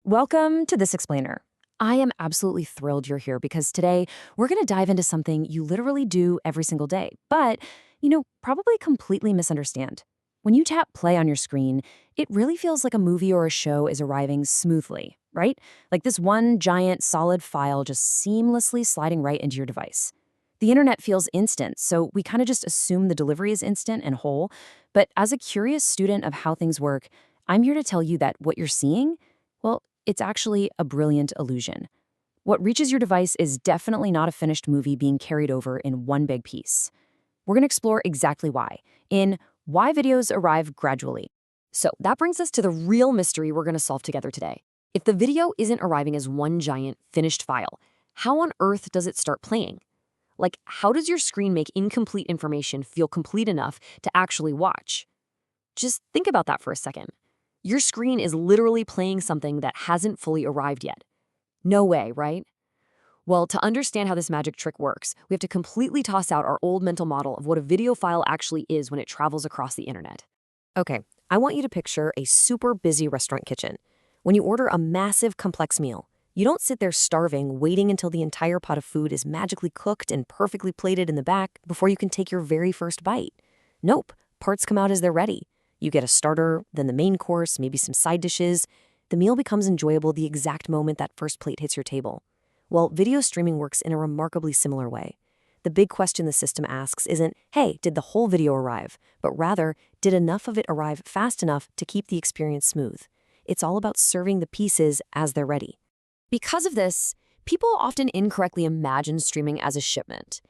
Welcome to This Explainer. I am absolutely thrilled you're here because today we're going to dive into something you literally do every single day, but, probably completely misunderstand. When you tap play on your screen, it really feels like a movie or a show is arriving smoothly, right? Like this one giant solid file just seamlessly sliding right into your device. The internet feels instant, so we kind of just assume the delivery is instant and whole. But as a curious student of how things work, I'm here to tell you that what you're seeing, well, it's actually a brilliant illusion. What reaches your device is definitely not a finished movie being carried over in one big piece. We're going to explore exactly why, in Why Videos Arrive Gradually. So that brings us to the real mystery we're going to solve together today. If the video isn't arriving as one giant, finished file, how on earth does it start playing? Like, how does your screen make incomplete information feel complete enough to actually watch? Just think about that for a second. Your screen is literally playing something that hasn't fully arrived yet. No way, right? Well, to understand how this magic trick works, we have to completely toss out our old mental model of what a video file actually is when it travels across the internet. Okay, I want you to picture a super busy restaurant kitchen. When you order a massive, complex meal, you don't sit there starving, waiting until the entire pot of food is magically cooked and perfectly plated in the back before you can take your very first bite. Nope, parts come out as they're ready. You get a starter, then the main course, maybe some side dishes. The meal becomes enjoyable the exact moment that first plate hits your table. Well, video streaming works in a remarkably similar way. The big question the system asks isn't, hey, did the whole video arrive? But rather, did enough of it arrive fast enough to keep the experience smooth? It's all about serving the pieces as they're ready. Because of this, people often incorrectly imagine streaming as a shipment.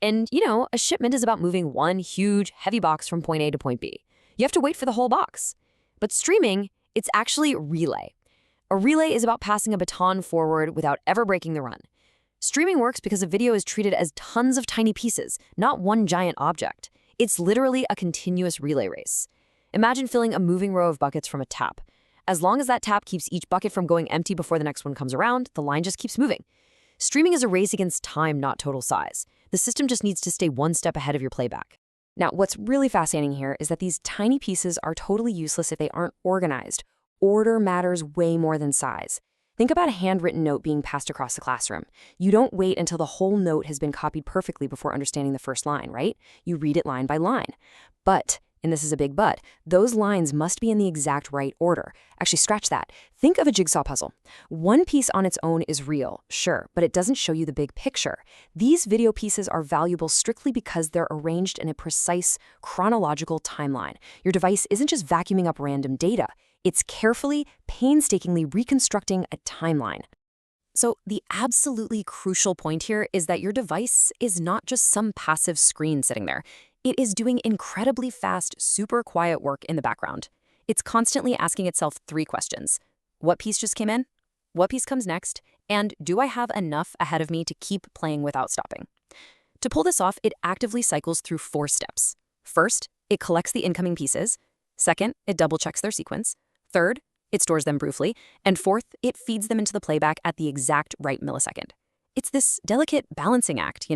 And, a shipment is about moving one huge, heavy box from point A to point B. You have to wait for the whole box. But streaming, it's actually relay. A relay is about passing a baton forward without ever breaking the run. Streaming works because a video is treated as tons of tiny pieces, not one giant object. It's literally a continuous relay race. Imagine filling a moving row of buckets from a tap. As long as that tap keeps each bucket from going empty before the next one comes around, the line just keeps moving. Streaming is a race against time, not total size. The system just needs to stay one step ahead of your playback. Now, what's really fascinating here is that these tiny pieces are totally useless if they aren't organized. Order matters way more than size. Think about a handwritten note being passed across the classroom. You don't wait until the whole note has been copied perfectly before understanding the first line, right? You read it line by line. But, and this is a big but, those lines must be in the exact right order. Actually, scratch that. Think of a jigsaw puzzle. One piece on its own is real, sure, but it doesn't show you the big picture. These video pieces are valuable strictly because they're arranged in a precise, chronological timeline. Your device isn't just vacuuming up random data. It's carefully, painstakingly reconstructing a timeline. So the absolutely crucial point here is that your device is not just some passive screen sitting there. It is doing incredibly fast, super quiet work in the background. It's constantly asking itself three questions. What piece just came in? What piece comes next? And do I have enough ahead of me to keep playing without stopping? To pull this off, it actively cycles through 4 steps. First, it collects the incoming pieces. Second, it double-checks their sequence. Third, it stores them briefly. And fourth, it feeds them into the playback at the exact right millisecond. It's this delicate balancing act,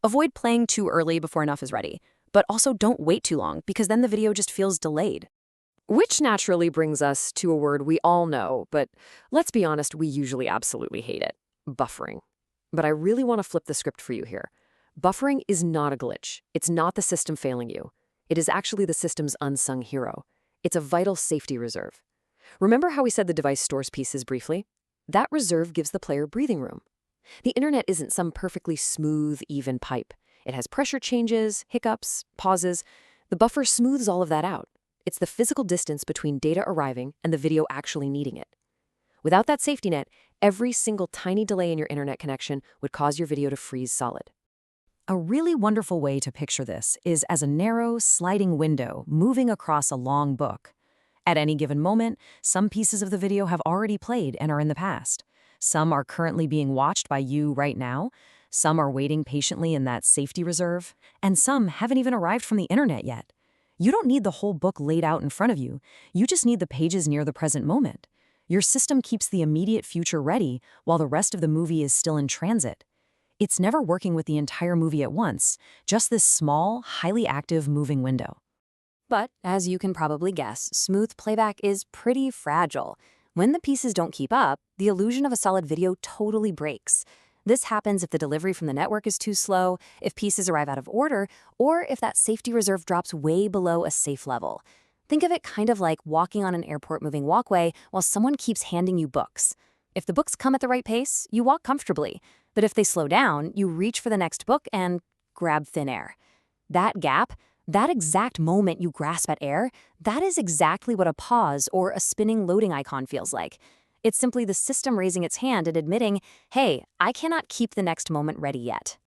Avoid playing too early before enough is ready. But also don't wait too long, because then the video just feels delayed. Which naturally brings us to a word we all know, but let's be honest, we usually absolutely hate it: buffering. But I really want to flip the script for you here. Buffering is not a glitch. It's not the system failing you. It is actually the system's unsung hero. It's a vital safety reserve. Remember how we said the device stores pieces briefly? That reserve gives the player breathing room. The internet isn't some perfectly smooth, even pipe. It has pressure changes, hiccups, pauses. The buffer smooths all of that out. It's the physical distance between data arriving and the video actually needing it. Without that safety net, every single tiny delay in your internet connection would cause your video to freeze solid. A really wonderful way to picture this is as a narrow, sliding window moving across a long book. At any given moment, some pieces of the video have already played and are in the past. Some are currently being watched by you right now. Some are waiting patiently in that safety reserve. And some haven't even arrived from the internet yet. You don't need the whole book laid out in front of you. You just need the pages near the present moment. Your system keeps the immediate future ready while the rest of the movie is still in transit. It's never working with the entire movie at once, just this small, highly active moving window. But, as you can probably guess, smooth playback is pretty fragile. When the pieces don't keep up, the illusion of a solid video totally breaks. This happens if the delivery from the network is too slow, if pieces arrive out of order, or if that safety reserve drops way below a safe level. Think of it kind of like walking on an airport moving walkway while someone keeps handing you books. If the books come at the right pace, you walk comfortably. But if they slow down, you reach for the next book and grab thin air. That gap, that exact moment you grasp at air, that is exactly what a pause or a spinning loading icon feels like. It's simply the system raising its hand and admitting, hey, I cannot keep the next moment ready yet.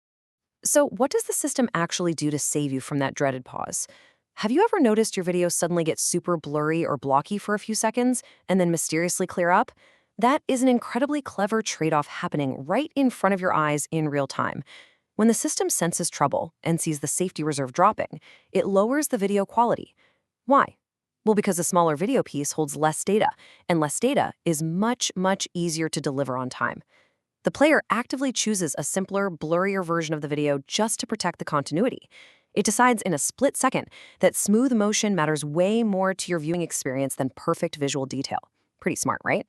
So what does the system actually do to save you from that dreaded pause? Have you ever noticed your video suddenly get super blurry or blocky for a few seconds and then mysteriously clear up? That is an incredibly clever trade-off happening right in front of your eyes in real time. When the system senses trouble and sees the safety reserve dropping, it lowers the video quality. Why? Well, because a smaller video piece holds less data, and less data is much, much easier to deliver on time. The player actively chooses a simpler, blurrier version of the video just to protect the continuity. It decides in a split second that smooth motion matters way more to your viewing experience than perfect visual detail. Pretty smart, right?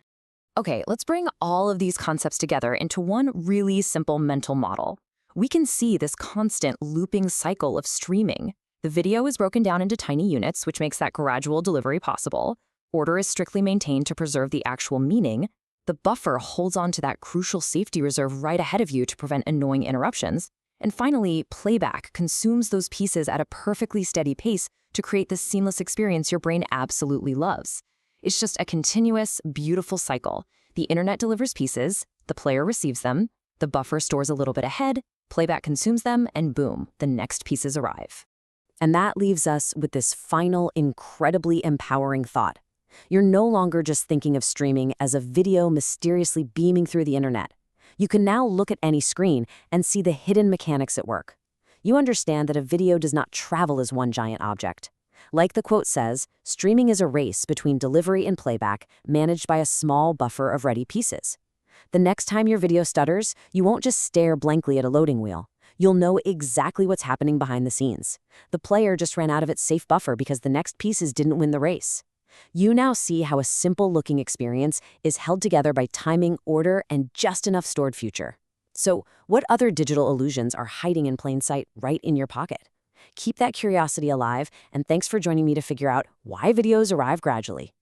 Okay, let's bring all of these concepts together into one really simple mental model. We can see this constant looping cycle of streaming. The video is broken down into tiny units, which makes that gradual delivery possible. Order is strictly maintained to preserve the actual meaning. The buffer holds on to that crucial safety reserve right ahead of you to prevent annoying interruptions. And finally, playback consumes those pieces at a perfectly steady pace to create this seamless experience your brain absolutely loves. It's just a continuous, beautiful cycle. The internet delivers pieces, the player receives them, the buffer stores a little bit ahead, playback consumes them, and boom, the next pieces arrive. And that leaves us with this final, incredibly empowering thought. You're no longer just thinking of streaming as a video mysteriously beaming through the internet. You can now look at any screen and see the hidden mechanics at work. You understand that a video does not travel as one giant object. Like the quote says, streaming is a race between delivery and playback managed by a small buffer of ready pieces. The next time your video stutters, you won't just stare blankly at a loading wheel. You'll know exactly what's happening behind the scenes. The player just ran out of its safe buffer because the next pieces didn't win the race. You now see how a simple-looking experience is held together by timing, order, and just enough stored future. So, what other digital illusions are hiding in plain sight right in your pocket? Keep that curiosity alive, and thanks for joining me to figure out why videos arrive gradually.